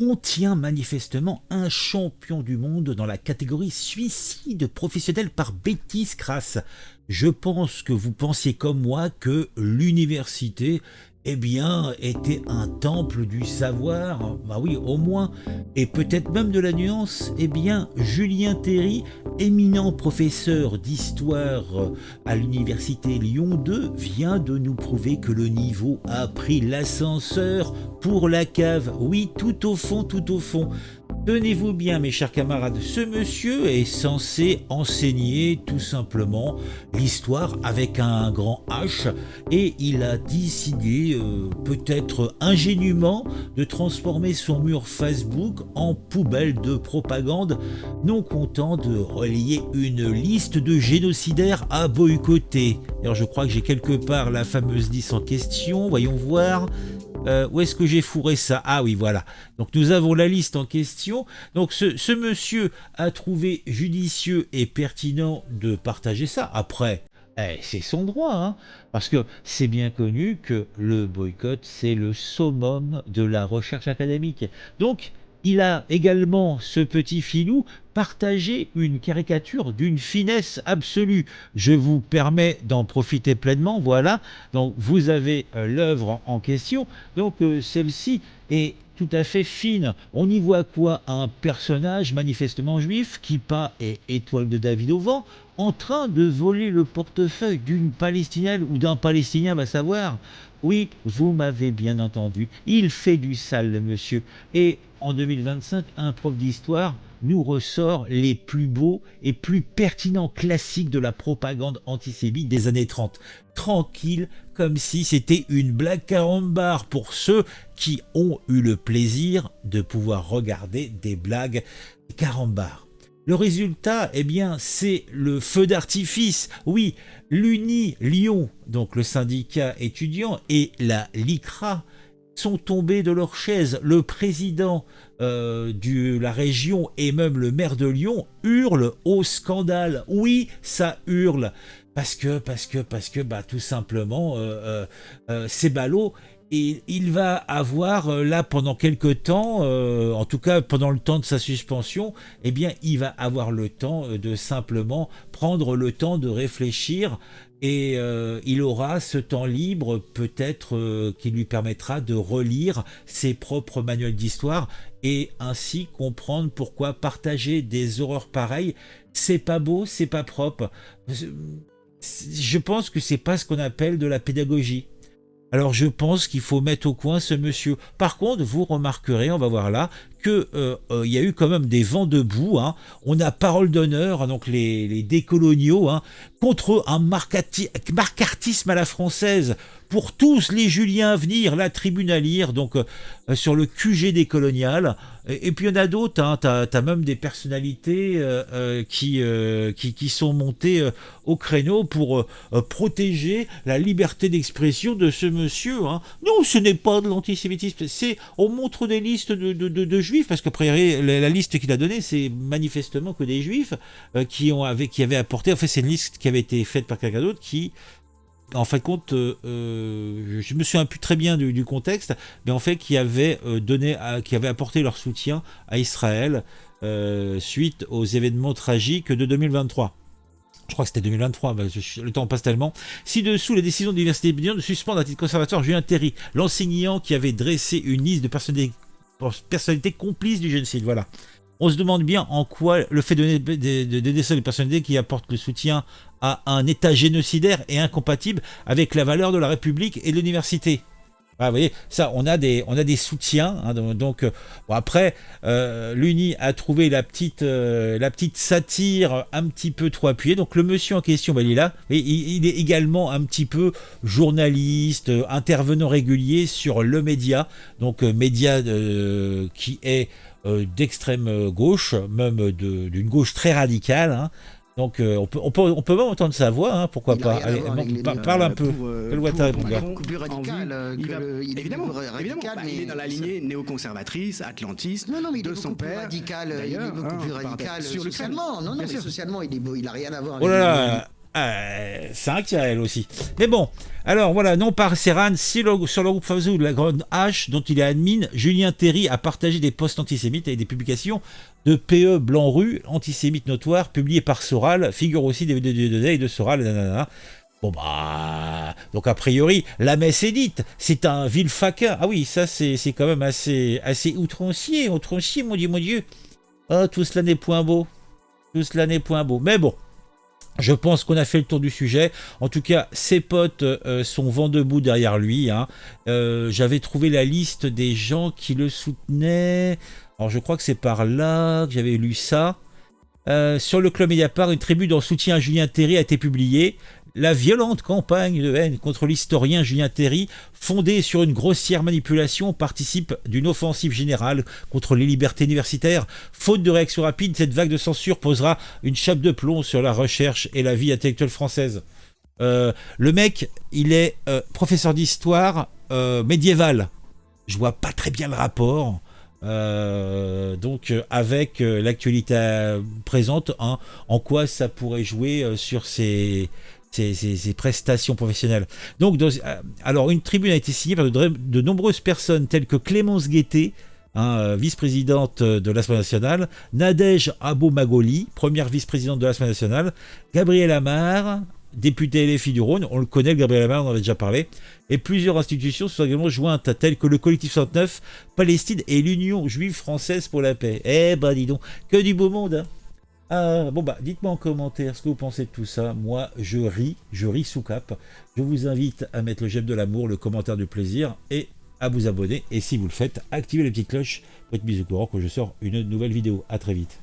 On tient manifestement un champion du monde dans la catégorie suicide professionnel par bêtise crasse. Je pense que vous pensiez comme moi que l'université, eh bien, était un temple du savoir, bah oui, au moins, et peut-être même de la nuance. Eh bien, Julien Terry, éminent professeur d'histoire à l'université Lyon 2, vient de nous prouver que le niveau a pris l'ascenseur pour la cave. Oui, tout au fond, tout au fond. Tenez-vous bien, mes chers camarades, ce monsieur est censé enseigner tout simplement l'histoire avec un grand H et il a décidé, peut-être ingénument, de transformer son mur Facebook en poubelle de propagande, non content de relayer une liste de génocidaires à boycotter. Alors je crois que j'ai quelque part la fameuse liste en question, voyons voir. Où est-ce que j'ai fourré ça? Ah oui, voilà. Donc nous avons la liste en question. Donc ce monsieur a trouvé judicieux et pertinent de partager ça. Après, c'est son droit, hein, parce que c'est bien connu que le boycott, c'est le summum de la recherche académique. Donc, il a également, ce petit filou, partagé une caricature d'une finesse absolue. Je vous permets d'en profiter pleinement, voilà. Donc, vous avez l'œuvre en question. Donc, celle-ci est tout à fait fine. On y voit quoi? Un personnage manifestement juif qui peint et étoile de David au vent, en train de voler le portefeuille d'une Palestinienne ou d'un Palestinien, va savoir. Oui, vous m'avez bien entendu, il fait du sale, le monsieur. Et en 2025, un prof d'histoire nous ressort les plus beaux et plus pertinents classiques de la propagande antisémite des années 30. Tranquille, comme si c'était une blague carambar pour ceux qui ont eu le plaisir de pouvoir regarder des blagues carambar. Le résultat, eh bien, c'est le feu d'artifice. Oui, l'Uni Lyon, donc le syndicat étudiant, et la LICRA sont tombés de leur chaise. Le président de la région et même le maire de Lyon hurlent au scandale. Oui, ça hurle. Parce que, bah, tout simplement, c'est ballot. Et il va avoir là pendant quelques temps, en tout cas pendant le temps de sa suspension, eh bien il va avoir le temps de simplement prendre le temps de réfléchir et il aura ce temps libre peut-être qui lui permettra de relire ses propres manuels d'histoire et ainsi comprendre pourquoi partager des horreurs pareilles, c'est pas beau, c'est pas propre. Je pense que c'est pas ce qu'on appelle de la pédagogie. Alors je pense qu'il faut mettre au coin ce monsieur. Par contre, vous remarquerez, on va voir là, que il y a eu quand même des vents debout. Hein. On a parole d'honneur, hein, donc les décoloniaux, hein, contre un marcartisme à la française. Pour tous les Juliens à venir, la tribune à lire, donc sur le QG décolonial. Et puis il y en a d'autres, hein, t'as même des personnalités qui sont montées au créneau pour protéger la liberté d'expression de ce monsieur. Hein. Non, ce n'est pas de l'antisémitisme, on montre des listes de juifs, parce qu'après la liste qu'il a donnée, c'est manifestement que des juifs qui avaient apporté, en fait c'est une liste qui avait été faite par quelqu'un d'autre qui... En fin de compte, je me souviens plus très bien du contexte, mais en fait, qui avait qui avait apporté leur soutien à Israël suite aux événements tragiques de 2023. Je crois que c'était 2023, le temps passe tellement. Ci-dessous, les décisions de l'Université de Lyon de suspendre à titre conservatoire Julien Terry, l'enseignant qui avait dressé une liste de personnalités complices du génocide. Voilà. On se demande bien en quoi le fait de délaisser les personnalités qui apportent le soutien à un État génocidaire est incompatible avec la valeur de la République et de l'université. Ah, vous voyez, ça, on a des soutiens. Hein, donc, bon, après, l'Uni a trouvé la petite satire un petit peu trop appuyée. Donc, le monsieur en question, bah, il est là. Et il est également un petit peu journaliste, intervenant régulier sur le média. Donc, média qui est d'extrême gauche, même d'une gauche très radicale. Hein. Donc on peut même entendre sa voix, hein, pourquoi pas. Allez, parle un peu. Quelle voix t'as, mon gars? Beaucoup plus radical. Évidemment, mais il est dans la lignée néoconservatrice, atlantiste, non, mais il de est son beaucoup plus père. radical. Il est beaucoup plus radical sur le socialement. Non, Bien mais sûr. socialement, il a rien à voir Oh avec là là. 5 elle aussi. Mais bon, alors voilà, non par Serran, sur le groupe Facebook de la Grande H, dont il est admin, Julien Terry a partagé des posts antisémites et des publications de PE Blanc-Rue, antisémite notoire, publiées par Soral, figure aussi des vidéos de Soral, nanana. Bon bah, donc a priori, la messe est dite, c'est un vil faquin. Ah oui, ça c'est quand même assez outrancier, mon Dieu. Oh, tout cela n'est point beau. Mais bon, je pense qu'on a fait le tour du sujet. En tout cas, ses potes sont vent debout derrière lui. Hein. J'avais trouvé la liste des gens qui le soutenaient. Alors je crois que c'est par là que j'avais lu ça. Sur le Club Mediapart, une tribune en soutien à Julien Terry a été publiée. La violente campagne de haine contre l'historien Julien Terry, fondée sur une grossière manipulation, participe d'une offensive générale contre les libertés universitaires. Faute de réaction rapide, cette vague de censure posera une chape de plomb sur la recherche et la vie intellectuelle française. Le mec, il est professeur d'histoire médiévale. Je vois pas très bien le rapport. Donc avec l'actualité présente, hein, en quoi ça pourrait jouer sur ces prestations professionnelles. Donc, alors une tribune a été signée par de nombreuses personnes telles que Clémence Guettet, hein, vice-présidente de l'Assemblée nationale, Nadège Abou-Magoli, première vice-présidente de l'Assemblée nationale, Gabriel Amar, député LFI du Rhône, on le connaît, Gabriel Amar, on en avait déjà parlé, et plusieurs institutions sont également jointes, telles que le Collectif 69, Palestine et l'Union juive française pour la paix. Eh ben dis donc, que du beau monde, hein. Bon bah, dites-moi en commentaire ce que vous pensez de tout ça. Moi, je ris sous cap. Je vous invite à mettre le j'aime de l'amour, le commentaire du plaisir et à vous abonner. Et si vous le faites, activez la petite cloche pour être mis au courant quand je sors une nouvelle vidéo. À très vite.